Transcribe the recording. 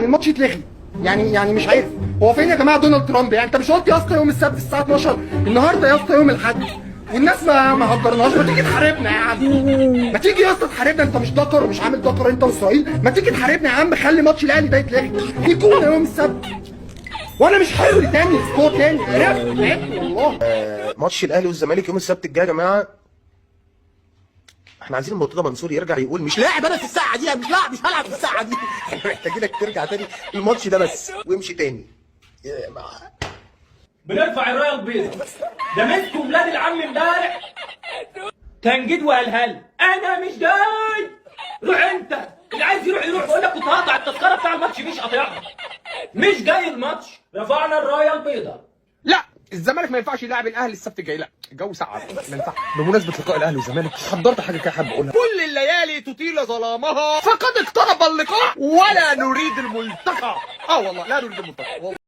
الماتش يتلغي. يعني مش عارف هو فين يا جماعه دونالد ترامب؟ يعني انت مش قلت يا اسطى يوم السبت الساعه 12؟ النهارده يا اسطى يوم الاحد والناس ما هجرناش. ما تيجي تحاربنا يا عم، ما تيجي يا اسطى تحاربنا. انت مش دكر، مش عامل دكر انت واسرائيل. ما تيجي تحاربنا يا عم، خلي ماتش الاهلي ده يتلغي يكون يوم السبت. وانا مش حر تاني سكور تاني، عرفت والله. ماتش الاهلي والزمالك يوم السبت الجاي يا جماعه. احنا عايزين مرتضى منصور يرجع يقول مش لاعب انا في الساعه دي، مش هلعب في الساعه دي. احنا محتاجينك ترجع تاني الماتش ده بس وامشي تاني. بنرفع الرايه البيضاء. ده مسكوا ولاد العم امبارح تنجيد وقالها لي انا مش جاي. روح انت، اللي عايز يروح بقول لك كنت هقطع التذكره بتاع الماتش مش قاطعها. مش جاي الماتش، رفعنا الرايه البيضاء. لا الزمالك ما ينفعش يلعب الاهلي السبت الجاي، لا الجو ساقع ما ينفعش. بمناسبه لقاء الاهلي والزمالك حضرت حاجه كده حابب اقولها. كل الليالي تطيل ظلامها فقد اقترب اللقاء ولا نريد الملتقى. والله لا نريد الملتقى والله.